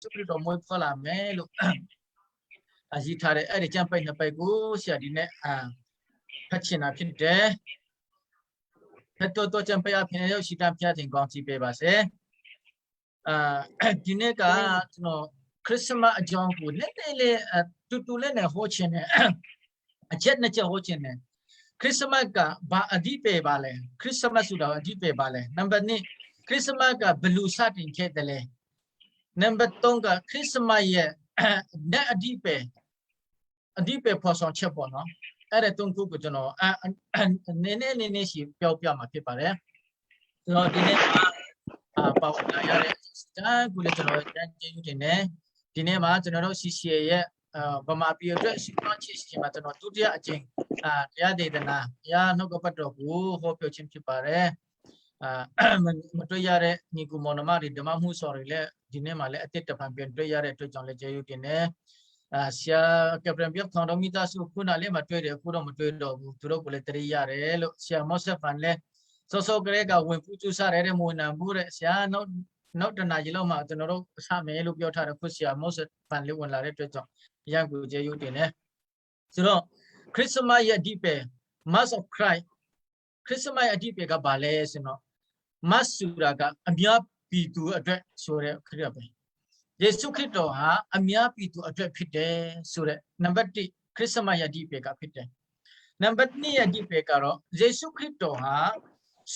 สุขโตมวยพลาเมลุอาจิธาเรไอ้จำไปนะไปกูเสียดีเนี่ยพัชนาพิเดพัดตัวจำไปอาพิเนยชิตามพิจารณากองจีเปบาเซดีเนี่ยก็เนาะคริสต์มาสจองกูเนี่ยเลยตุเล่เนี่ยหัวเชนเนี่ยเจ็ดเนี่ยหัวเชนเนี่ยคริสต์มาสก็บาอดีเปบาเลยคริสต์มาสสุดาอดีเปบาเลยนับเป็นนี่คริสต์มาสก็บลูซาตินเชตเลยนับเป็นตรงก็คริสต์มาสเนี่ยอดีเปพอสอนเชฟบอลเนาะအဲ့ဒါတုံးခုကိုကျွန်တော်နည်းနည်းရှိပြောပြမှာဖြစ်ပါတယ်ကျွန်တော်ဒီနေ့ပါဝင်လာရတဲ့ကူလည်းကျွန်တော်တန်းကျေးဇူးတင်တယ်ဒီနေ့မှာကျွန်တော်တို့ CCA ရဲ့ဗမာပြည်အတွက်ရှိမှချစ်ရှိမှာကျွန်တော်ဒုတိယအကြိမ်တရားဒေသနာတရားနှုတ်ကပတ်တော်ကိုဟောပြောခြင်းဖြစ်ပါတယ်မတွေ့ရတဲ့ညီကူမောင်နှမတွေဓမ္မမှုဆော်တွေလည်းဒီနေ့မှာလည်းအသစ်တစ်ဖန်ပြန်တွေ့ရတဲ့အတွက်ကြောင့်လည်းကျေးဇူးတင်တယ်ဆရာကပရံပြတ်ထောင်တော်မိသားစုခုနလေးမတွေ့တယ်ခုတော့မတွေ့တော့ဘူးသူတို့ကိုလည်းတရိရတယ်လို့ဆရာမော့ဆက်ဖန်လည်းစောကလေးကဝင်ပူးကျူစားရတဲ့မွေနံဘူးတဲ့ဆရာနောက်တနာကြီးလောက်မှကျွန်တော်တို့အဆမယ်လို့ပြောထားတယ်ခုဆရာမော့ဆက်ဖန်လေးဝင်လာတဲ့အတွက်ကြောင့်ရန်ကိုကျေးဇူးတင်တယ်ဆိုတော့ခရစ်စမတ်ရဲ့အဓိပ္ပာယ် Mass of Christ ခရစ်စမတ်ရဲ့အဓိပ္ပာယ်ကဘာလဲဆိုတော့ Mass ဆိုတာကအများပြည်သူအတွက်ဆိုတဲ့ခရစ်ပဲယေရှုခရစ်တော်ဟာအများပြည်သူအတွက်ဖြစ်တယ်ဆိုတဲ့နံပါတ်1ခရစ်စမတ်ရဲ့အဓိပ္ပာယ်ကဖြစ်တယ်နံပါတ်2ရဲ့အဓိပ္ပာယ်ကတော့ယေရှုခရစ်တော်ဟာ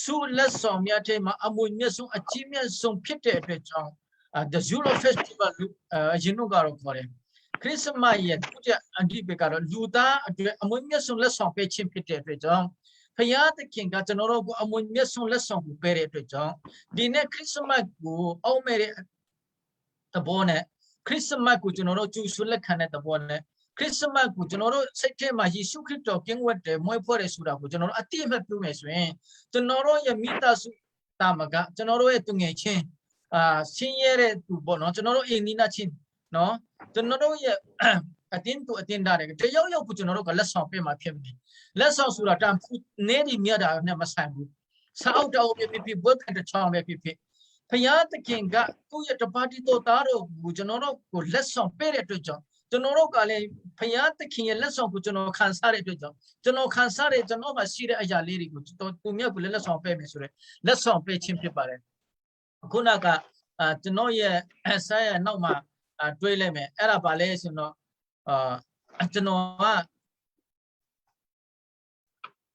ဆုလက်ဆောင်များထဲမှာအမွေမြတ်ဆုံးအကြီးမြတ်ဆုံးဖြစ်တဲ့အတွက်ကြောင့်the Zulu Festival အရင်ကတော့ခေါ်တယ်ခရစ်စမတ်ရဲ့ဒုတိယအဓိပ္ပာယ်ကတော့လူသားအတွက်အမွေမြတ်ဆုံးလက်ဆောင်ပေးခြင်းဖြစ်တဲ့အတွက်ကြောင့်ဖယားသခင်ကကျွန်တော်တို့ကိုအမွေမြတ်ဆုံးလက်ဆောင်ကိုပေးတဲ့အတွက်ကြောင့်ဒီနေ့ခရစ်စမတ်ကိုအောက်မဲ့တဲ့တဘောနဲ့ခရစ်စမတ်ကိုကျွန်တော်တို့ကျူဆွလက်ခံတဲ့တဘောနဲ့ခရစ်စမတ်ကိုကျွန်တော်တို့စိတ်ထဲမှာယေရှုခရစ်တော်ကင်းဝတ်တယ်မွေးဖွားတယ်ဆိုတာကိုကျွန်တော်တို့အတိအမှတ်ပြုမယ်ဆိုရင်ကျွန်တော်တို့ရဲ့မိသားစုတာမကကျွန်တော်တို့ရဲ့သူငယ်ချင်းဆင်းရဲတဲ့သူပေါ့နော်ကျွန်တော်တို့အိမ်နီးနားချင်းနော်ကျွန်တော်တို့ရဲ့အတင်းတူအတင်းတာတွေတယောက်ကိုကျွန်တော်တို့ကလက်ဆောင်ပေးမှာဖြစ်မယ်လက်ဆောင်ဆိုတာတန်ဖူးနေဒီမြတ်တာနဲ့မဆိုင်ဘူးစာအုပ်တော်ဖြစ်ဘုတ်ကတချောင်းပဲဖြစ်ဖယားသခင်ကသူ့ရဲ့တပါတိတော်သားတို့ကိုကျွန်တော်တို့ကိုလက်ဆောင်ပေးတဲ့အတွက်ကြောင့်ကျွန်တော်တို့ကလည်းဖယားသခင်ရဲ့လက်ဆောင်ကိုကျွန်တော်ခံစားတဲ့အတွက်ကြောင့်ကျွန်တော်ခံစားတဲ့ကျွန်တော်မှာရှိတဲ့အရာလေးတွေကိုသူမြတ်ကိုလက်ဆောင်ပေးမယ်ဆိုရယ်လက်ဆောင်ပေးခြင်းဖြစ်ပါတယ်ခုနကကျွန်တော်ရဲ့ဆက်ရဲ့နောက်မှာတွေးလိုက်မယ်အဲ့ဒါပါလဲဆိုတော့ကျွန်တော်က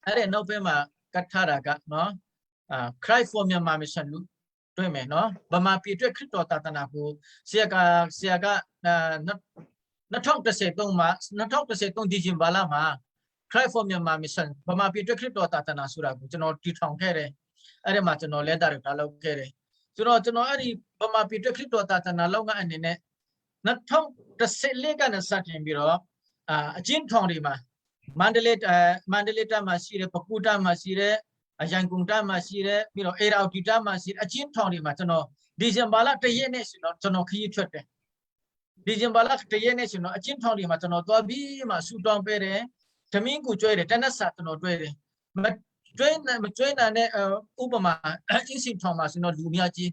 အဲ့ဒီနောက်ပိုင်းမှာကတ်ထားတာကနော် Cry for Myanmar Mission လို့တွေ့မယ်နော်ဗမာပြည်အတွက်ခရစ်တော်သာသနာကိုဆရာက2013မှာ2013ဒီဇင်ဘာလမှာ Cry for Myanmar Mission ဗမာပြည်အတွက်ခရစ်တော်သာသနာဆိုတာကိုကျွန်တော်တည်ထောင်ခဲ့တယ်အဲ့ဒီမှာကျွန်တော်လက်တာတွေလုပ်ခဲ့တယ်ဆိုတော့ကျွန်တော်အဲ့ဒီဗမာပြည်အတွက်ခရစ်တော်သာသနာလုပ်ငန်းအနေနဲ့2014ကနေစတင်ပြီးတော့အချင်းထောင်တွေမှာမန္တလေးတာမှာရှိတယ်ပကူတာမှာရှိတယ်အရန်ကုန်တာမှာရှိတယ်ပြီးတော့အေရာတီတာမှာရှိတယ်အချင်းထောင်တွေမှာကျွန်တော်ဒီဇင်ဘာလ1ရက်နေ့ဆိုတော့ကျွန်တော်ခရီးထွက်တယ်ဒီဇင်ဘာလ1ရက်နေ့ဆိုတော့အချင်းထောင်တွေမှာကျွန်တော်သွားပြီးမှဆူတောင်းပေးတယ်ဓမင်းကိုကျွဲတယ်တနက်စာကျွန်တော်တွေ့တယ်မကျွဲနိုင်တဲ့ဥပမာအင်းစင်ထောင်မှာဆိုတော့လူအများကြီး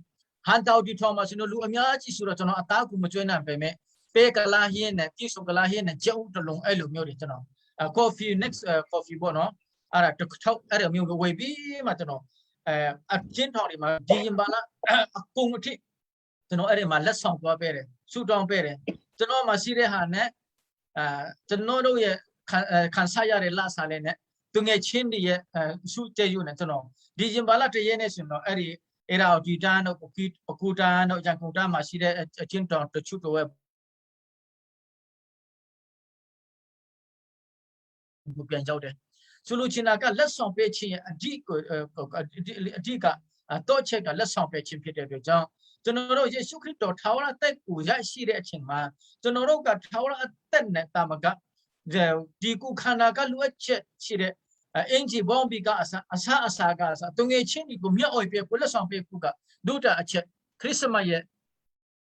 ဟန်တောက်တီထောင်မှာဆိုတော့လူအများကြီးဆိုတော့ကျွန်တော်အသားကိုမကျွဲနိုင်ပေမဲ့ပေကလာဟင်းနဲ့ပြည့်စုံကလာဟင်းနဲ့ကြောက်တလုံးအဲ့လိုမျိုးတွေကျွန်တော်coffee next coffee ပေါ့နော်အဲ့ဒါတစ်ထောက်အဲ့ဒါမျိုးဝေပြီးမှကျွန်တော်အချင်းထောင်တွေမှာဒီရင်ပါလားအကုန်အထိကျွန်တော်အဲ့ဒီမှာလက်ဆောင်သွားပေးတယ်ဆူတောင်းပေးတယ်ကျွန်တော်မှရှိတဲ့ဟာနဲ့ကျွန်တော်တို့ရဲ့ခံစားရတဲ့လဆာလေးနဲ့သူငယ်ချင်းတွေရဲ့ဆူကျဲယူနဲ့ကျွန်တော်ဒီရင်ပါလားတရက်နဲ့ဆိုတော့အဲ့ဒီအဲ့ဒါဒီတန်းတို့ပကူတန်းတို့ရန်ကုန်တန်းမှာရှိတဲ့အချင်းတောင်တချို့တော့ပြန်ရောက်တယ်ဆိုလိုချင်တာကလက်ဆောင်ပေးခြင်းရဲ့အဓိကတော့ချက်ကလက်ဆောင်ပေးခြင်းဖြစ်တဲ့အတွက်ကြောင့်ကျွန်တော်တို့ယေရှုခရစ်တော်ထာဝရအသက်ကိုရရှိတဲ့အချိန်မှာကျွန်တော်တို့ကထာဝရအသက်နဲ့တာမကဒီကုခန္ဓာကလိုအပ်ချက်ရှိတဲ့အင်ဂျီဘောင်ဘီကအစာကအစာတုံငယ်ချင်းဒီကိုမြတ်အိုပြကိုလက်ဆောင်ပေးခုကဒုတာအချက်ခရစ်စမတ်ရဲ့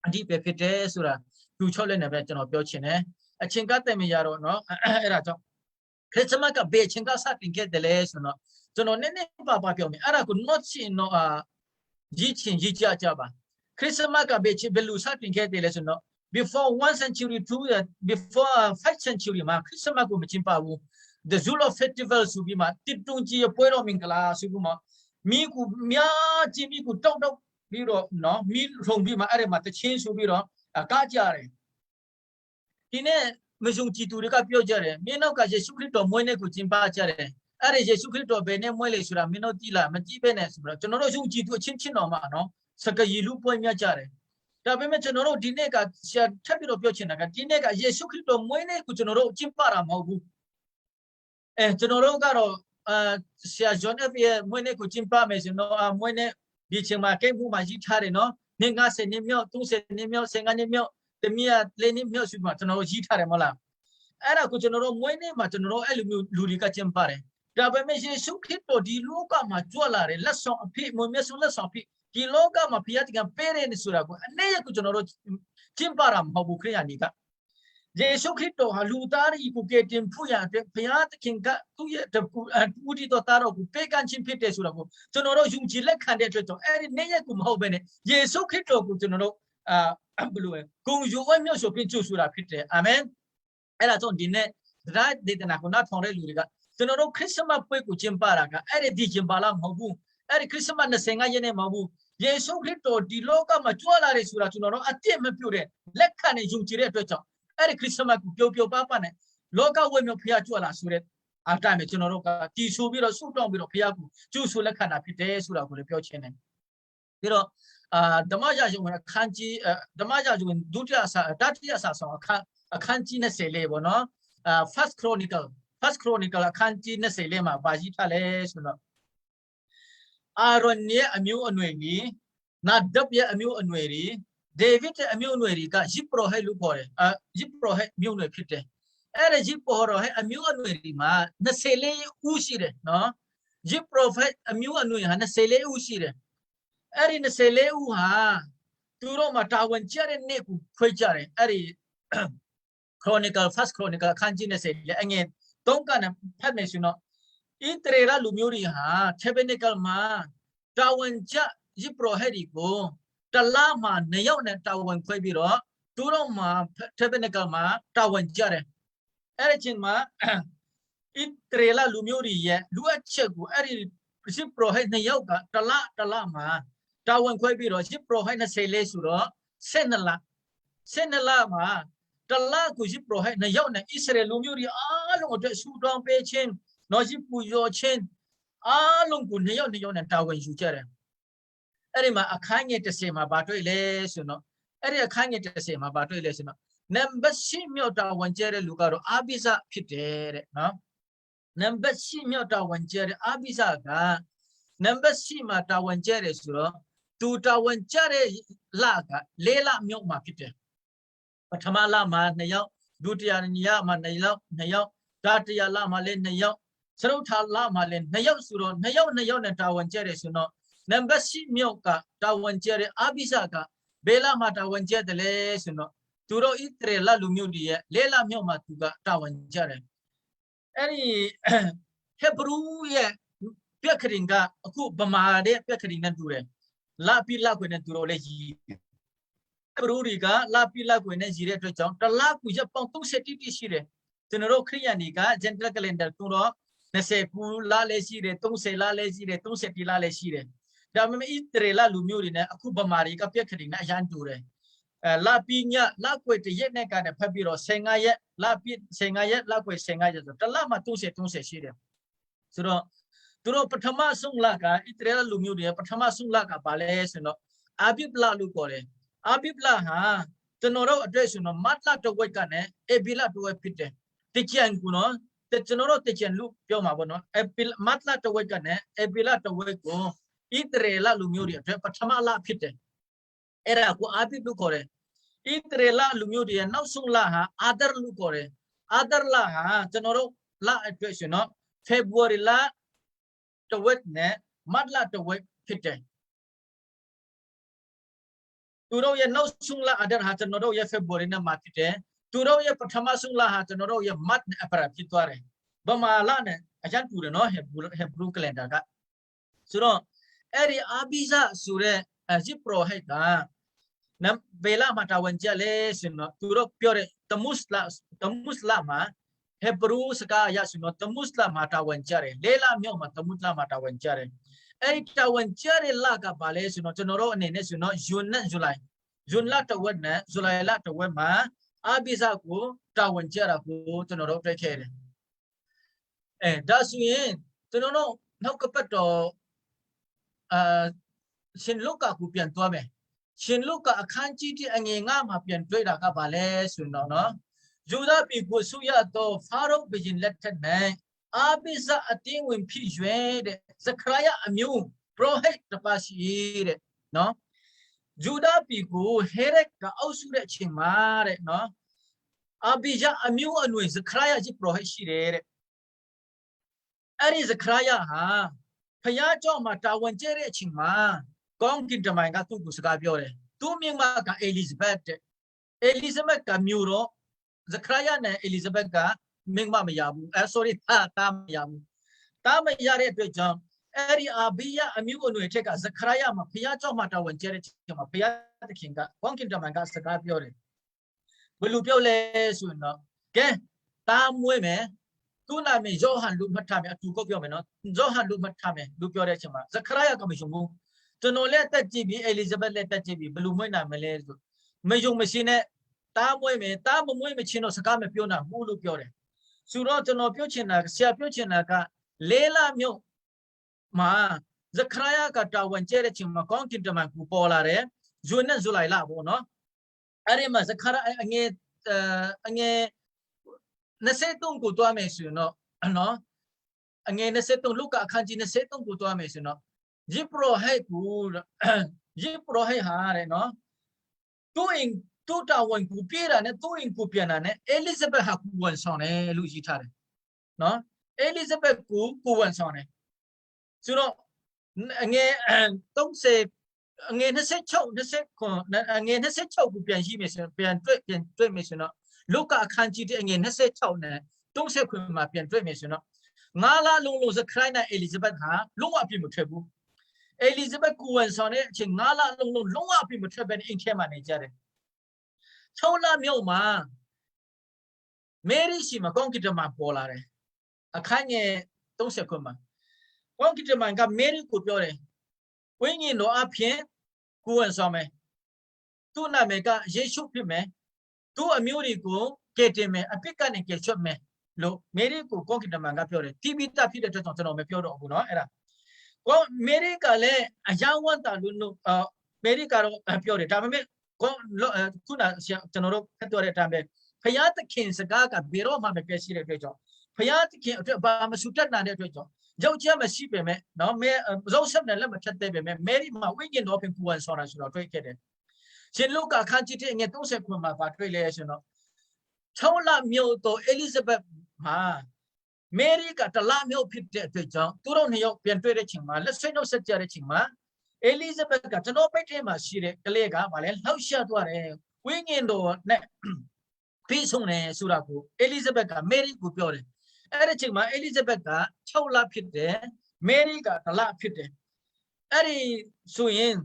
အဓိပ္ပာယ်ဖြစ်တယ်ဆိုတာသူချော့လက်နဲ့ပဲကျွန်တော်ပြောချင်တယ်အချိန်ကတည်းကရတော့နော်အဲ့ဒါကြောင့်ခရစ်စမတ်ကဘယ်ချင်းကစတင်ခဲ့တယ်လဲဆိုတော့ကျွန်တော်နည်းနည်းပါပြောမယ်အဲ့ဒါကို not ချင်းတော့ကြီးကြပါခ คริสต์มาสกับเบลูซาติงแค่เดลส์เนาะ before 1 century before 5 century มาคริสต์มาสกูไม่ชิมปาวู the Zulu festival สุบิมาติดตรงจีป่วยเรามิงกลาสุบิมามีกูมีอาจีมีกูต้องบีรอเนาะมีรงบีมาอะไรมาแต่เชนสุบิรอกาจาร์ทีนี้ไม่ส่งจีตูริกาเปียวจาร์มีนอกจากเยซูคริสต์ตัวมวยเนี่ยกูจิมปาจาร์อะไรเยซูคริสต์ตัวเบเน่มวยเลยสุรามีนอตีละมันจีเบเน่สุราจนเราส่งจีตัวชินออกมาเนาะสักยี่ลูกป่วยมีจาร์แต่เป็นจนเราดีเนี่ยก็เสียทับบีรอเปียวชินกันดีเนี่ยก็เยซูคริสต์ตัวมวยเนี่ยกูจนเราจิมปารามาบูจนเราก็เราเสียจนเอฟเอมวยเนี่ยกูจิมปาเมสเนาะมวยเนี่ยดีเชียงมาเก่งผู้มาจีท่าเลยเนาะเนี่ยงาเซนิมิโอตุ้งเซนิมิโอเซงานิมิโอแต่มีเลนิมิโอสุดมาจนเราจีท่าเลยมาละအဲ့ဒါကိုကျွန်တော်တို့မွေးနေ့မှာကျွန်တော်တို့အဲ့လိုမျိုးလူတွေကကျင်းပါတယ်ဒါပေမဲ့ယေရှုခရစ်တော်ဒီလောကမှာကြွလာတဲ့လက်ဆောင်အဖြစ်မွေးမြတ်ဆုံးလက်ဆောင်အဖြစ်ဒီလောကမှာဘုရားတခင်ပေးတယ်ဆိုတာကိုအနေနဲ့ကိုကျွန်တော်တို့ကျင်းပတာမဟုတ်ဘူးခရိယာနီကယေရှုခရစ်တော်ဟာလူသားတွေကိုကယ်တင်ဖို့ရတဲ့ဘုရားတခင်ကသူ့ရဲ့ဥတီတော်သားတော်ကိုပေးကမ်းခြင်းဖြစ်တယ်ဆိုတာကိုကျွန်တော်တို့ယုံကြည်လက်ခံတဲ့အတွက်ကြောင့်အဲ့ဒီနေ့ရက်ကိုမဟုတ်ဘဲနဲ့ယေရှုခရစ်တော်ကိုကျွန်တော်တို့ဘယ်လိုလဲဂုဏ်ယူဝဲမြောက်ဆိုပြီးကြိုဆိုတာဖြစ်တယ်အာမင်အဲ့ဒါကြောင့်ဒီနေ့ဒါဒေသနာကိုနားထောင်တဲ့လူတွေကကျွန်တော်တို့ခရစ်စမတ်ပွဲကိုကျင်းပတာကအဲ့ဒီကျင်းပလာမဟုတ်ဘူးအဲ့ဒီခရစ်စမတ်25ရက်နေ့မဟုတ်ဘူးယေရှုခရစ်တော်ဒီလောကမှာကြွလာတယ်ဆိုတာကျွန်တော်တို့အတိတ်မပြုတ်တဲ့လက်ခံနေယုံကြည်တဲ့အတွက်ကြောင့်အဲ့ဒီခရစ်စမတ်ကိုပျော်ပန်းနဲ့လောကဝိမြောက်ဖျားကြွလာဆိုတဲ့အတိုင်းပဲကျွန်တော်တို့ကတီဆိုပြီးတော့ဆုတောင်းပြီးတော့ဖျားကိုကျူဆိုလက်ခံတာဖြစ်တယ်ဆိုတာကိုလည်းပြောချင်တယ်ပြီးတော့ဓမ္မရာဇဝင်အခန်းကြီးဓမ္မရာဇဝင်ဒုတိယစာတတိယစာဆောင်အခန်းကြီး20လေးပေါ့နော် first chronicle အခန်းကြီး20လေးမှာပါရှိထားလဲဆိုတော့အာရွန်ရဲ့အမျိုးအနွယ်ကြီးနာဒပ်ရဲ့အမျိုးအနွယ်ကြီးဒေးဗစ်ရဲ့အမျိုးအနွယ်ကြီးကယစ်ပရောဟက်လို့ခေါ်တယ်ယစ်ပရောဟက်မျိုးနွယ်ဖြစ်တယ်အဲ့ဒါယစ်ပရောဟက်အမျိုးအနွယ်ကြီးမှာ24ဦးရှိတယ်နော်ယစ်ပရောဟက်အမျိုးအနွယ်ဟာ24ဦးရှိတယ်အဲ့ဒီ24ဦးဟာသူတို့မှာတာဝန်ကျတဲ့နေ့ကိုခွဲကြတယ်အဲ့ဒီfirst chronicle အခန်းကြီး20လေအငယ်3ကနဲ့ဖတ်မယ်ဆိုတော့ဣသရေလလူမျိုးတွေဟာ tabernacle မှာတာဝန်ကျယစ်ပရောဟက်တွေကိုတလမှာ2ယောက်နဲ့တာဝန်ခွဲပြီးတော့သူတို့မှာ tabernacle မှာတာဝန်ကျတယ်အဲ့ဒီချင်းမှာဣသရေလလူမျိုးတွေရဲ့လူအပ်ချက်ကိုအဲ့ဒီယစ်ပရောဟက်2ယောက်ကတလမှာတာဝန်ခွဲပြီးတော့ယစ်ပရောဟက်24ဆိုတော့12လမှာတလကိုယစ်ပရောဟက်2ယောက်နဲ့ဣသရေလလူမျိုးတွေအားလုံးအတွက်ဆူတောင်းပေးခြင်းနော်ယစ်ပူဇော်ခြင်းအားလုံးကို2ယောက်နဲ့တာဝန်ယူကြတယ်အဲ့ဒီမှာအခန်းငယ်30မှာဗာတွေ့လဲဆိုတော့အဲ့ဒီအခန်းငယ်30မှာဗာတွေ့လဲဆိုတော့နံပါတ်10မြောက်တာဝန်ကျတဲ့လူကတော့အာဘိဇဖြစ်တယ်တဲ့နော်နံပါတ်10မြောက်တာဝန်ကျတဲ့အာဘိဇကနံပါတ်10မှာတာဝန်ကျတယ်ဆိုတော့သူတာဝန်ကျတဲ့လက4လမြောက်မှာဖြစ်တယ်ပထမလမှာ2ယောက်ဒုတိယလမှာ2ယောက်တတိယလမှာလည်း2ယောက်စရုထလမှာလည်း2ယောက်ဆိုတော့2ယောက်နဲ့တာဝန်ကျတယ်ဆိုတော့နံပါတ်10မြောက်ကတာဝန်ကျတဲ့အာဘိဇကဘယ်လမှာတာဝန်ကျတယ်လဲဆိုတော့သူတို့ဣသရေလလူမျိုးတွေရဲ့4လမြောက်မှာသူကတာဝန်ကျတယ်အဲ့ဒီဟေဘရုရဲ့ပြက်ခရင်ကအခုဗမာတဲ့ပြက်ခရင်နဲ့တူတယ်လာပိလခွေနဲ့သူတို့လည်းကြီးဟေဘရုတွေကလာပိလခွေနဲ့ကြီးတဲ့အတွက်ကြောင့်တလကူရပေါင်း30တိရှိတယ်ကျွန်တော်တို့ခရိယန်တွေက general calendar တော့29လလည်းရှိတယ်30လလည်းရှိတယ်31လလည်းရှိတယ်ဒါပေမဲ့ဣသရေလလူမျိုးတွေနဲ့အခုဗမာတွေကပြက်ခရင်နဲ့အရန်တူတယ်လာပိညလာကွေတရက်နဲ့ကနဲ့ဖတ်ပြီးတော့15ရက်လာပိ15ရက်လာကွေ15ရက်ဆိုတလမှာ30ရှိတယ်ဆိုတော့သူတို့ပထမဆုံးလကဣသရေလလူမျိုးတွေပထမဆုံးလကပါလဲဆိုတော့အာဘိပလလို့ခေါ်တယ်အာဘိပလဟာကျွန်တော်တို့အတွက်ဆိုတော့မတ်လတဝက်ကနဲ့အေဘီလတဝက်ဖြစ်တယ်တကြံကူနော်ကျွန်တော်တို့တကြံလူပြောမှာပေါ့နော်မတ်လတဝက်ကနဲ့အေဘီလတဝက်ကိုဣသရေလလူမျိုးတွေအတွက်ပထမလဖြစ်တယ်အဲ့ဒါကိုအာဘိလို့ခေါ်တယ်ဣသရေလလူမျိုးတွေရဲ့နောက်ဆုံးလဟာအာဒရလို့ခေါ်တယ်အာဒရလဟာကျွန်တော်တို့လအတွက်ဆိုတော့ဖေဗူရီလတဝက်နဲ့မတ်လတဝက်ဖြစ်တယ်သူတို့ရဲ့နောက်ဆုံးလအာဒရဟာကျွန်တော်တို့ရဲ့ဖေဗူရီနဲ့မဖြစ်တယ်သူတို့ရဲ့ပထမဆုံးလဟာကျွန်တော်တို့ရဲ့မတ်နဲ့အပရာဖြစ်သွားတယ်ဗမာလနဲ့အကျဉ်းတူတယ်နော်ဟေဘရုကလန်ဒါကဆိုတော့အဲ့ဒီအာဘိဇဆိုတဲ့ယစ်ပရောဟက်က นะเวลามาตาวันเจเลสินเนาะตุรกเปียวเรตมุสลามาเฮบรูสกายาสินเนาะตมุสลามาตาวันเจเรเลลาเมียวมาตมุสลามาตาวันเจเรไอตาวันเจเรลากาบาเลสินเนาะจนโรเนเนสินเนาะจุนลาตะวันนะจุลัยลาตะวันมาอาบิซากูตาวันเจรากูจนโรเปเคเรดาสุยจนโรนกกปัตโตชินลูกกากูเปลี่ยนตัวไหมชินลูกกาอาคารจีที่อังเงามาเปลี่ยนด้วยดากาบาเลสุนเนาะยูดาปีกูสุยาโตฟาโรบิจินเล็กทันไหนอาบิซาอติงวินพิจเวเดสครายาอมิวโปรเฮตปาชีเดเนาะยูดาปีกูเฮเรกกาเอาสุเรชิมาเดเนาะอาบิจาอมิวอนุสครายาจิโปรเฮชีเดอะไรสครายาฮะพยาเจ้ามาตาวันเจเรชิมาก้องกินทำไมก็ตู้กุศลเปียวเลยตู้มีมากับเอลิซาเบธกับมิวโรสครายาเนี่ยเอลิซาเบธกับมิงมาไม่ยาบูsorry ตาไม่ยาบูตาไม่ยาเรื่องจังเอริอาบิยาอมิวอนุเทกับสครายามาพยาเจ้ามาตาวันเจเรชิมาพยาตะคิงกับก้องกินทำไมก็สกาเปียวเลยบลูเปียวเลยสุนเนาะแกตามมวยไหมตูน่ามีโจฮันลูมัดทำเนี่ยถูกก็เปียวไหมเนาะโจฮันลูมัดทำเนี่ยลูเปียวได้ใช่ไหมสครายาก็ไม่ชงบูจนโอเล่ตัดจีบีเอลิซาเบธเล่ตัดจีบีบลูมวยน่ะไม่เล่ไม่ยงไม่ชินเนี่ยตามมวยไหมตามมวยไม่ชินเอาสกาไม่เปียวน่ะมูลูเปียวเลยสุดท้ายจนโอเปียวชินน่ะเสียเปียวชินน่ะก็เลล่าเมียวมาสครายาก็ตาวันเจริญชิมมาก้องกินทำไมกูพอละเร่จวนนั้นจุลัยละบ่เนาะอะไรมาสครายอันเงี้นั่นเสตุงกูตัวไม่สุนเนาะเนาะอันเงี้นั่นเสตุงลูกกับขันจีนั่นเสตุงกูตัวไม่สุนเนาะยิปโรให้กูยิปโรให้หาเลยเนาะตัวตาวันกูเปลี่ยนเนี่ยตัวเองกูเปลี่ยนเนี่ยเอลิซาเบธหากูวันสองเนี่ยลูกจิตาเลยเนาะเอลิซาเบธกูวันสองเนี่ยสุดท้ายเงี้ยต้องเสพเงี้ยนั่นเสกเช่านั่นเสกคนเงี้ยนั่นเสกเช่ากูเปลี่ยนชีวิตเปลี่ยนด้วยไม่สุนเนาะลูกกับขันจีที่เงี้ยนั่นเสกเช่าเนี่ยต้องเสกคุณมาเปลี่ยนด้วยไม่สุนเนาะงาลาลุงจะใครนะเอลิซาเบธหาลุงว่าพี่มุทเทบุเอลิซาเบธกูวันสองเนี่ยเช่นงาลาลุงว่าพี่มุทเทเป็นอินเทอร์มาเนเจอร์เท่าละเมียวมาเมรี่สิมาก้องกิจมาพอละเลยอาคารเนี่ยต้องเสกคนมาก้องกิจมากับเมรี่กูเปียวเลยวันนี้เราอาเพียงกูวันสองไหมตัวน่ะเมก็เยซูพิมไหมตัวอเมริกูเกตไหมอภิการเนี่ยเกตชดไหมโลเมรี่กูก้องกิจมากับเปียวเลยที่บิดาพี่เด็กจะต้องไม่เปียวหรอกเนาะเออก็เมรี่ก็เลยยาววันตาลุนเมรี่ก็เปียวเลยแต่ไม่ก็คุณน่ะจะนรกแค่ตัวเดียวทำแบบพยาตะเขียนสกากับเบโรมาเป็นเปรียบด้วยจ้ะพยาตะเขียนบามาสุดท้ายนั่นด้วยจ้ะเจ้าเจ้ามาสิเป็นไหมเนาะเมื่อเราสับนั่นแหละมาชัดเจนเป็นไหมเมรี่มาวิ่งยินโดเป็นกวนสอนอะไรสุดด้วยแค่เดียวเช่นลูกกับขันจิตเงี้ยต้องเสกคนมาบาดด้วยเลยใช่เนาะเท่าละเมียวตัวเอลิซาเบธมาเมรี่กับตะละเมียวผิดด้วยจ้ะตัวเราเนี่ยเปลี่ยนด้วยได้จริงมาและสิ่งนั้นสัจจะได้จริงมาเอลิซาเบธกับจะโน้ไปเทมาสิเด็กเล็กมาเลยเราเชื่อตัวเลยวิ่งยินโดเนี่ยพี่ส่งเนี่ยสุรากูเอลิซาเบธกับเมรี่กูเปียวเลยไอ้เรื่องจริงมาเอลิซาเบธกับเท่าละผิดเด้เมรี่กับตะละผิดเด้ไอ้เรื่องส่วน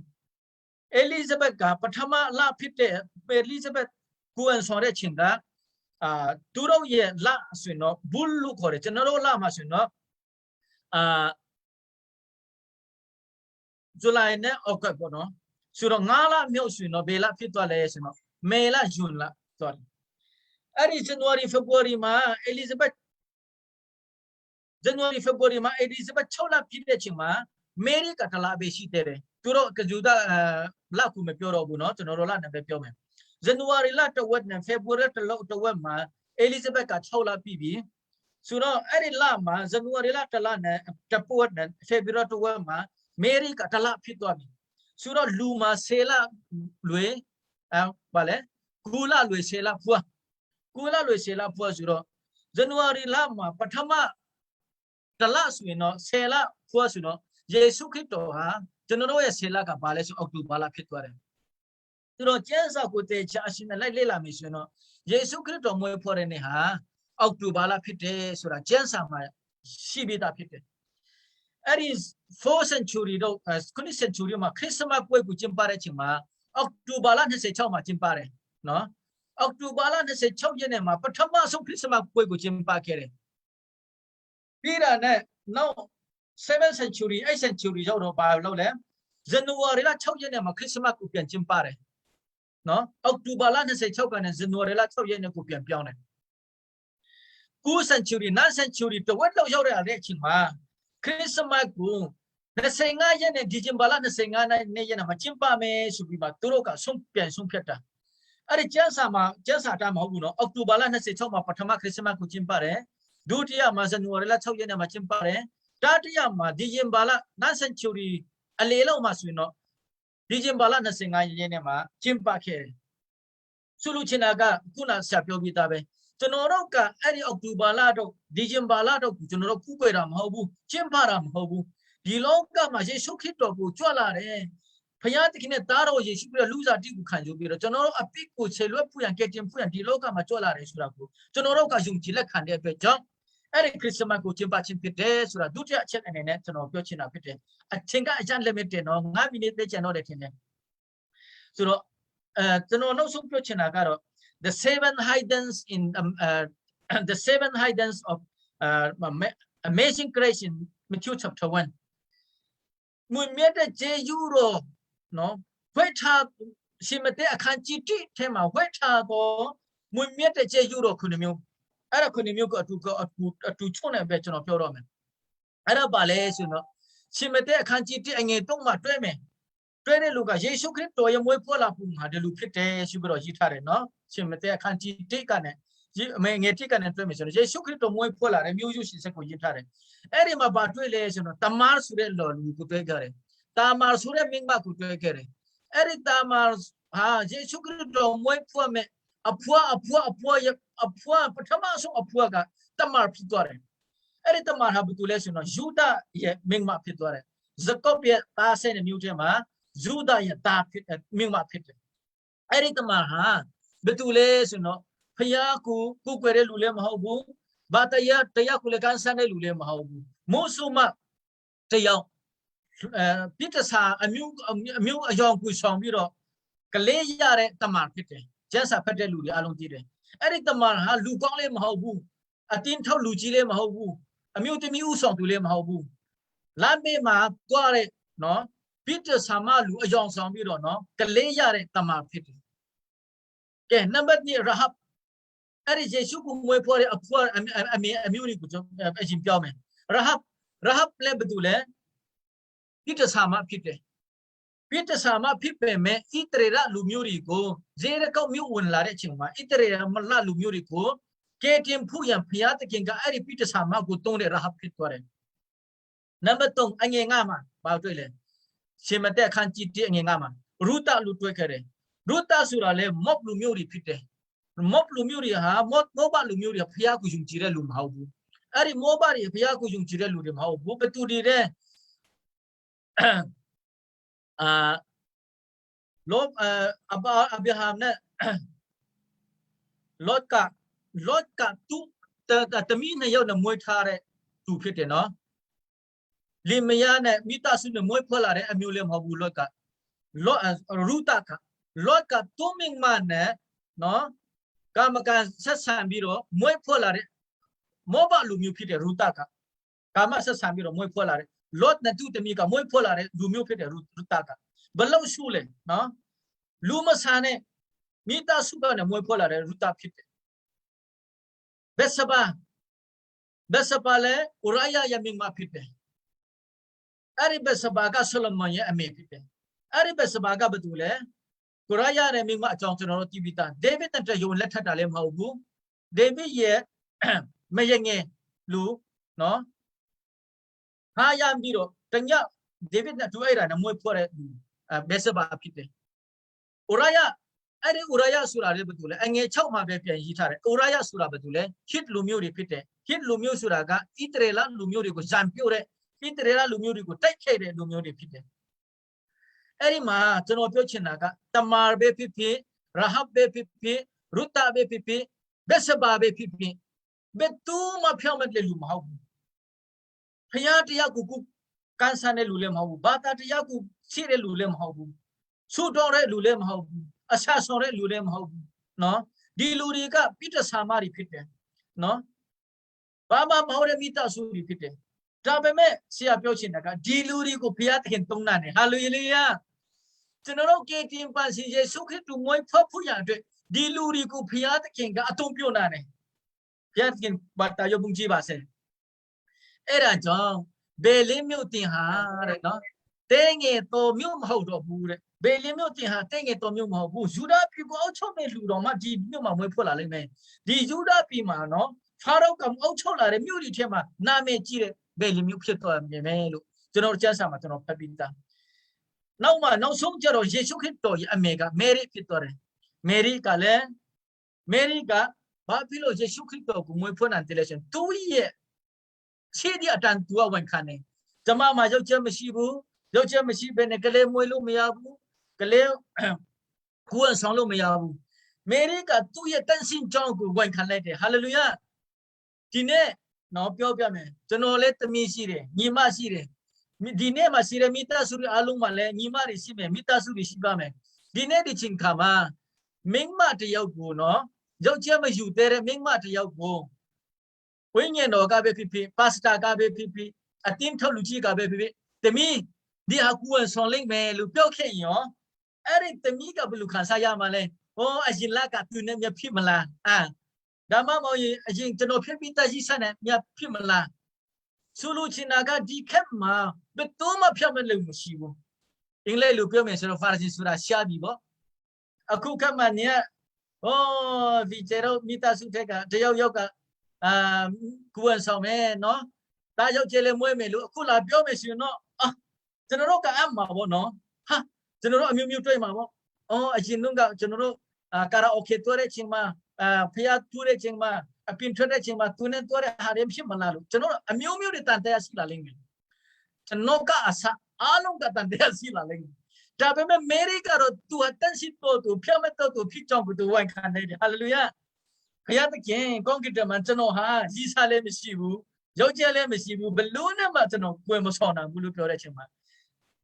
เอลิซาเบธกับปฐมละผิดเด้เอลิซาเบธกูอันสอนได้จริงนะตัวเราเนี่ยละส่วนเนาะบุลลูกเขาเลยจะนรกละมาส่วนเนาะจุลัยเนี่ยโอเคป่ะเนาะสุดงาละมีส่วนเนาะเบลละผิดตัวเลยใช่ไหมเมล่าจูนละตัวไอ้เรื่องจันวารีเฟบรุรีมาเอลิซาเบธจันวารีเฟบรุรีมาเอลิซาเบธเท่าละผิดได้จริงมาเมรี่กับตลาดเบสิเตอร์ตัวเราก็จุดละคุมเปียวเราบุเนาะจันวารีละเนี่ยเปียวมั้ยจันวารีละตัววันเนี่ยเฟบรุรีตัววันมาเอลิซาเบธกับเท่าละปีบีสุดท้ายไอ้เรื่องละมาจันวารีละตลาดเนี่ยตัวปวดเนี่ยเฟบรุรีตัววันมาเมรี่กับตลาดผิดตัวบีสุดท้ายลูมาเซล่าลุยบาเลยกูล่าลุยเซล่าพัวกูล่าลุยเซล่าพัวสุดท้ายจันวารีละมาปฐมตลาดสุดเนาะเซล่าพัวสุดเนาะเยซูคริสต์ฮะจันโรยเซล่ากับบาเลสุออกตูบาลาผิดตัวเลยสุดท้ายเจ้าสาวกูเตะชาชินไล่เล่าไม่สุดเนาะเยซูคริสต์มวยพอเรนเนี่ยฮะออกตูบาลาผิดเตะสุดท้ายเจ้าสาวมาชีวิตาผิดเตะไอ้ 4th century เราคุณ century มาคริสต์มาสป่วยกูจิมปาร์ชิมา အောက်တိုဘာလ26မှာကျင်းပတယ်နော်အောက်တိုဘာလ26ရက်နေ့မှာပထမဆုံးခရစ်မတ်ပွဲကိုကျင်းပခဲ့တယ်ပြီးတာနဲ့နောက်7th century 8th century ရောက်တော့ဘာလို့လဲဇန်နဝါရီလ6ရက်နေ့မှာခရစ်မတ်ကိုပြန်ကျင်းပတယ်နော်အောက်တိုဘာလ26ကနေဇန်နဝါရီလ6ရက်နေ့ကိုပြန်ပြောင်းတယ်9th century 9th century တဝက်လောက်ရောက်တဲ့အချိန်မှာခရစ်မတ်ကို25ရက်နဲ့ဒီဇင်ဘာလ25ရက်နေ့မှာကျင်းပမယ်ဆိုပြီးမှသူတို့ကဆုံးဖြတ်တာအဲ့ဒီကျမ်းစာတာမဟုတ်ဘူးနော်အောက်တိုဘာလ26မှာပထမခရစ်မတ်ကိုကျင်းပတယ်ဒုတိယမှာဇန်နဝါရီလ6ရက်နေ့မှာကျင်းပတယ်တတိယမှာဒီဇင်ဘာလ9 century အလေလောက်မှာဆိုရင်တော့ဒီဇင်ဘာလ25ရက်နေ့မှာကျင်းပခဲ့တယ်ဆိုလိုချင်တာကခုနဆက်ပြောပြတာပဲကျွန်တော်တို့ကအဲ့ဒီအောက်တိုဘာလတော့ဒီဇင်ဘာလတော့ကျွန်တော်တို့ကူးကွယ်တာမဟုတ်ဘူးကျင်းပတာမဟုတ်ဘူးဒီလောကမှာယေရှုခရစ်တော်ကိုကြွလာတယ်ဖခင်သခင်နဲ့သားတော်ယေရှုပြီးတော့လူစားတိကိုခံယူပြီးတော့ကျွန်တော်တို့အပိကိုခြေလွှတ်ဖူးရန်ကဲတင်ဖူးရန်ဒီလောကမှာကြွလာတယ်ဆိုတာကိုကျွန်တော်တို့ကယုံကြည်လက်ခံတဲ့အတွက်ကြောင့်အဲ့ဒီခရစ်မတ်ကိုကျင်းပခြင်းဖြစ်တယ်ဆိုတာဒုတိယအချက်အနေနဲ့ကျွန်တော်ပြောချင်တာဖြစ်တယ်အချိန်ကအကျဉ်း limited နော်9 မိနစ်ပဲကျန်တော့တယ်ထင်တယ်ဆိုတော့ကျွန်တော်နောက်ဆုံးပြောချင်တာကတော့ the seven hidings in the seven hidings of amazing grace in Matthew chapter 1မွေမြတ်တဲ့ဂျေယူတော်နော်ဝိထာရှင်မတဲ့အခန်းကြီး1ထဲမှာဝိထာကိုမွေမြတ်တဲ့ဂျေယူတော်ခုနှစ်မျိုးအဲ့ဒါခုနှစ်မျိုးကအတူချုံနေပဲကျွန်တော်ပြောတော့မယ်အဲ့ဒါပါလဲဆိုတော့ရှင်မတဲ့အခန်းကြီး1အငယ်3မှာတွဲမယ်တွဲတဲ့လူကယေရှုခရစ်တော်ရဲ့မွေးဖွားလာပုံမှာဒီလူဖြစ်တယ်ဆိုပြီးတော့ရေးထားတယ်နော်ရှင်မတဲ့အခန်းကြီး1ကနေအမေငယ်1ကနေတွဲမယ်ဆိုတော့ယေရှုခရစ်တော်မွေးဖွားလာတဲ့မျိုးရိုးရှင်စက်ကိုရေးထားတယ်အဲ့ဒီမှာဘာတွေ့လဲဆိုတော့တမားဆိုတဲ့လော်လူကိုတွေ့ကြတယ်တာမာဆိုတဲ့မင်းမကိုတွေ့ခဲ့တယ်အဲ့ဒီတာမာဟာယေရှုခရစ်တော်မွေးဖွားမဲ့အဖွားပထမဆုံးအဖွားကတမာဖြစ်သွားတယ်အဲ့ဒီတမာဟာဘာတူလဲဆိုတော့ယူဒရဲ့မင်းမဖြစ်သွားတယ်ဇကော့ရဲ့သားဆဲတဲ့မျိုးထဲမှာယူဒရဲ့သားဖြစ်မင်းမဖြစ်တယ်အဲ့ဒီတမာဟာဘာတူလဲဆိုတော့ဖျားကိုကွယ်တဲ့လူလည်းမဟုတ်ဘူးဘာတရားကိုလည်းကန်ဆန်းတဲ့လူလည်းမဟုတ်ဘူးမို့ဆိုမှတရားပြစ်တစာအမျိုးအယောင်ကိုဆောင်ပြီးတော့ကလေးရတဲ့တမန်ဖြစ်တယ်ကျန်းစာဖတ်တဲ့လူတွေအလုံးကြည့်တယ်အဲ့ဒီတမန်ဟာလူကောင်းလည်းမဟုတ်ဘူးအတင်းထောက်လူကြီးလည်းမဟုတ်ဘူးအမျိုးသမီးဥဆောင်သူလည်းမဟုတ်ဘူးလမ်းဘေးမှာတွားတဲ့နော်ပြစ်တစာမလူအယောင်ဆောင်ပြီးတော့နော်ကလေးရတဲ့တမန်ဖြစ်တယ်ကဲနံပါတ်2ရဟပ်အဲ့ဒီယေရှုကိုမွေးဖွားတဲ့အဖွားအမျိုးတွေကိုအရင်ပြောမယ်ရဟပ်လည်းဘယ်သူလဲပြစ်တစာမဖြစ်တယ်ပြစ်တစာမဖြစ်ပေမဲ့ဣတရေလလူမျိုးတွေကိုဇေရကောက်မြို့ဝင်လာတဲ့အချိန်မှာဣတရေလမလလူမျိုးတွေကိုကဲတင်ဖို့ရန်ဘုရားသခင်ကအဲ့ဒီပြစ်တစာမကိုတုံးတဲ့ရဟပ်ဖြစ်သွားတယ်နံပါတ်3အငယ်9မှာဘာတွေ့လဲရှင်မတက်အခန်းကြီး1အငယ်9မှာရုတလူတွေ့ခဲ့တယ်ရုတဆိုတာလဲမော့လူမျိုးတွေဖြစ်တယ်မော့လူမျိုးတွေဟာမောဘလူမျိုးတွေဘုရားကိုယုံကြည်တဲ့လူမဟုတ်ဘူးအဲ့ဒီမောဘတွေဘုရားကိုယုံကြည်တဲ့လူတွေမဟုတ်ဘူးဘသူတွေလောအဗဟမ်နဲ့လောကသူတမီးနဲ့ရောက်နေမွေးထားတဲ့သူဖြစ်တယ်နော်လင်မယားနဲ့မိသားစုနဲ့မွေးဖွားလာတဲ့အမျိုးလည်းမဟုတ်ဘူးရုတကသူမင်းမနဲ့နော်ကာမကန်ဆက်ဆံပြီးတော့မွေးဖွားလာတဲ့မောဘလူမျိုးဖြစ်တဲ့ရုတကကာမဆက်ဆံပြီးတော့မွေးဖွားလာတဲ့လော့နဲ့သူတမီးကမွေးဖွားလာတဲ့လူမျိုးဖြစ်တဲ့ရုတကဘလောက်ရှုလဲနော်လူမဆန်တဲ့မိသားစုကနဲ့မွေးဖွားလာတဲ့ရုတဖြစ်တယ်ဘက်ဆဘာလဲဥရယရဲ့မိန်းမဖြစ်တယ်အဲ့ဒီဘက်ဆဘာကဆလမန်ရဲ့အမေဖြစ်တယ်အဲ့ဒီဘက်ဆဘာကဘာတူလဲဥရယရဲ့မိန်းမအကြောင်းကျွန်တော်တို့သိပြီးသားဒေးဗစ်နဲ့ယုံလက်ထပ်တာလည်းမဟုတ်ဘူးဒေးဗစ်ရဲ့မယငယ်လူနော်ဟာရမ်းပြီးတော့တညဒေးဗစ်နဲ့တွေ့ရတာမွေးဖွားတဲ့ဘက်ဆဘာဖြစ်တယ်ဥရယအဲ့ဒီဥရယဆိုတာလည်းဘာတူလဲအငယ်6မှာပဲပြန်ရေးထားတယ်ဥရယဆိုတာဘာတူလဲဟစ်လူမျိုးတွေဖြစ်တယ်ဟစ်လူမျိုးဆိုတာကဣတရေလလူမျိုးတွေကိုဇံပြုတ်တဲ့ဣတရေလလူမျိုးတွေကိုတိုက်ခိုက်တဲ့လူမျိုးတွေဖြစ်တယ်အဲ့ဒီမှာကျွန်တော်ပြောချင်တာကတမာပဲဖြစ်ဖြစ်ရဟပ်ပဲဖြစ်ဖြစ်ရုတပဲဖြစ်ဖြစ်ဘက်ဆဘာပဲဖြစ်ဖြစ်ဘယ်သူမှဖြောင်းမတဲ့လူမဟုတ်ဘူးဖခင်တရားကိုကန်ဆန်တဲ့လူလည်းမဟုတ်ဘူးဘာသာတရားကိုရှိတဲ့လူလည်းမဟုတ်ဘူး สู้ดอเรลูเล่มเขาอาชาสอเรลูเล่มเขาเนาะดีลูรีก็พิจสามาริพิเตเนาะบ้ามาเมาเรมิตาสูริพิเตถ้าเป็นแม่เสียเปียวชินนะครับดีลูรีก็พิจารณาตรงนั้นเนี่ยฮาเลลูยาจะนรกเกติมปันสิเยซูคริสต์มวยพระผู้ใหญ่ด้วยดีลูรีก็พิจารณาก็อัตโนมัตินั่นเนี่ยพิจารณาบัตรยบุญจีบาเซเอราจังเบลิมิวติหาเรเนาะเตงเอโตมิวมหาดอบูเรเบลิมิวติหาเตงเอโตมิวมหาบูยูดาปีก็เอาชอบในลูดอมาดีมิวมามวยพูดอะไรไหมดียูดาปีมาเนาะฟาโรห์กับเอาชอบอะไรมิวดิเทมานาเมจีเรเบลิมิวพิจตัวมีไหมลูจนเราจะสามารถจนเราพับินตาน้องมาน้องสงฆ์จะเราเยซูคริสต์ตัวอเมริกาเมรีพิจตัวเรเมริกาเลเมริกาบาบิโลเยซูคริสต์ตัวกูมวยพูดนั่นเตเลชันตัวเย่เชื่อที่อาจารย์ตัววันคันเนี่ยจะมาเจ้าเจ้าไม่ชีบุเจ้าเจ้าไม่ชีเป็นก็เลยมวยลูกไม่ยาบุก็เลยควรสองลูกไม่ยาบุเมริกาตัวเย่ตั้งสินจองกูวันคันเลยเดฮาเลลูยาทีนี้น้องเปียวเปียวเนี่ยจนเราเล่ตมีชีเรมีมาชีเรทีนี้มาชีเรมิตาสุริอาลุมาเลยมีมาริชีเมมิตาสุริชีบ้าเมทีนี้ดิชิงขามามิงมาที่ยาวกูเนาะเจ้าเจ้าไม่อยู่เตะมิงมาที่ยาวกูวิญญาณก็แบบพี่พาสต้าก็แบบพี่อาทิตย์ทลุจีก็แบบพี่แต่มีดีฮักกูส่งลิงก์มาลูกเปียวแค่ยังเอริแต่มีก็เป็นลูกค้าสายมาเลยโอ้อาจินละก็ตัวเนี่ยมีพี่มาละดามาโมยอาจินจะโนพี่มีตาจิสันเนี่ยมีพี่มาละสุลุชินาก็ดีแค่มาเป็นตัวมาพี่มันเลยมุชีบุอิงเลยลูกเปียวเนี่ยสุรฟาร์จิสุราชาบีบ่อากูแค่มาเนี่ยโอ้วิจารณ์มีตาสุดเทกะเดียวก็กูวันสองแม่เนาะตาเจ้าเจริญมวยไม่รู้กูลาเปียวไม่สิเนาะจะนรกก็อ้ำมาบ่เนาะฮะจะนรกมิวด้วยมาบ่อาจินนุ่งก็จะนรกการาโอเกตัวเรชิงมาพยาตัวเรชิงมาปินทเรชิงมาตัวเนี่ยตัวเรหาเรียมชิมาลาลูจะนรกมิวดิตันเตยสิลาลิงจะนรกก็อาสาอาลุงก็ตันเตยสิลาลิงแต่เป็นเมริกาเราตัวตั้งสิตัวเพียงไม่ตัวพิจารณาตัววันคันเลยฮาเลลูยาพยาตะเกียงก้องกิจมันจะโนหาจีซาเลไม่ชีบุยาวเจเลไม่ชีบุบลูเนี่ยมาจะโนกวยมาสอนนะบุลุเปียวได้ใช่ไหม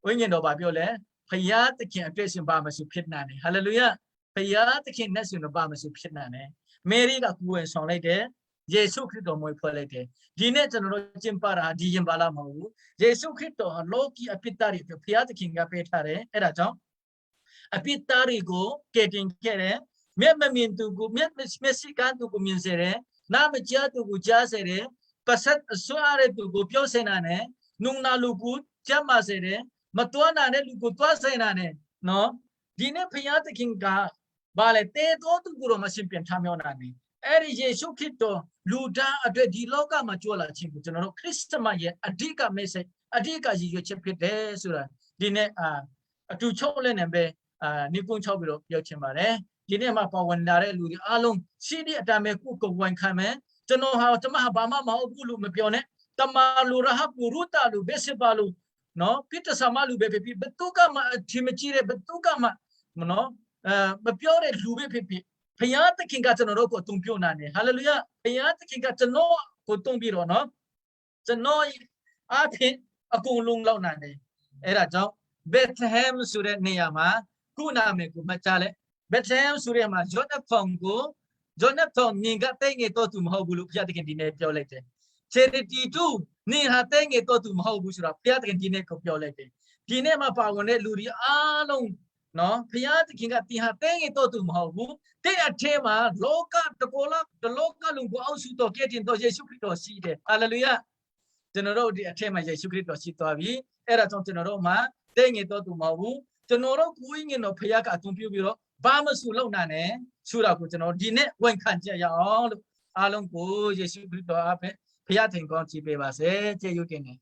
วันนี้เราบาเปียวเลยพยาตะเกียงเป็นสิ่งบ้ามาสุพิจนาเนี่ยฮาเลลูยาพยาตะเกียงนั่นสิ่งบ้ามาสุพิจนาเนี่ยเมริกากวยสอนเลยเด้เยซูคริสต์มวยพอเลยเด้ดีเนี่ยจะโนจิมปาราดีจิมบาลามาหูเยซูคริสต์โลกีอภิตาริพยาตะเกียงกับเปทาร์เอราจ้องอภิตาริโกเกติงแค่เร่เมื่อไม่มีตัวกูเมื่อไม่สิการตัวกูมีเสร็จน้ำเจ้าตัวกูจ้าเสร็จปัสสาวะสวาร์ตัวกูเปียวเสนาเนี่ยนุ่งนาลูกูจ้ามาเสร็จมาตัวนั้นเนี่ยลูกูตัวเสนาเนี่ยเนาะดีเนี่ยพยาตะคิงกาบาเลเตตัวตัวกูเรามาชิมเปลี่ยนทำอย่างนั้นนี่เอริเยซูคริสต์ลูดาอดีตดีโลกามาจัวละชิมกูจะนรกคริสต์มาเยอดีตก็ไม่ใช่อดีตก็ยิ่งเชื่อผิดเด้สุดดีเนี่ยตุชงเลยเนี่ยเบนิคุนชอบไปหรอกเยอะเช่นมาเนี่ยทีนี้มาพอวันดาร์ลูดิอาลงซีดีอาจารย์เมกุกวันข้ามจนเราจะมาบามามาอุลุไม่เปียวเนี่ยแต่มาลูระฮับลูรุตาลูเบสบาลูเนาะพิจสามาลูเบปีเบตุก้ามาทีมจีเรเบตุก้ามาเนาะไม่เปียวเลยลูเบปีพยาตะคิงกัจจนเราก็ตุ้งเปียวนั่นเนี่ยฮาเลลูยาพยาตะคิงกัจจนเราก็ตุ้งปีโรเนาะจนเราอาทิตย์อกุงลุงเล่านั่นเนี่ยเอราจ้าเบธเลเฮมสุเรเนียมากูนาเมกูมาจ้าเลยเบธเลเฮมสุเรมาจอนับฟองกูจอนับฟองนี่ก็เต็งเอตัวตุ่มหาบุลุพยาตะคิงดีเนี่ยเปียวเลยเจ้เชริตีทูนี่หาเต็งเอตัวตุ่มหาบุสุราพยาตะคิงดีเนี่ยก็เปียวเลยเจ้ดีเนี่ยมาป่าวันเนี่ยลูรีอาลงเนาะพยาตะคิงก็ตีหาเต็งเอตัวตุ่มหาบุเตะเทมาโลกาตะโกลาตะโลกาลุงกูเอาสุตัวเกตินตัวเยซูคริสต์สีเด้ฮาเลลูยาจนเราดีเทมาเยซูคริสต์สีตัวบีเอราจงจนเรามาเต็งเอตัวตุ่มหาบุจนเราคุยเงินเราพยากาศตุ้มพิวบิโรบ้ามาสู่เล่านั่นเองสู่เรากูจนเราดีเนี่ยวันขันเจียยาวอาลงกูเยซูคริสต์อาเปพยาถึงก่อนจีเปบาเสเจยุกินเนี่ย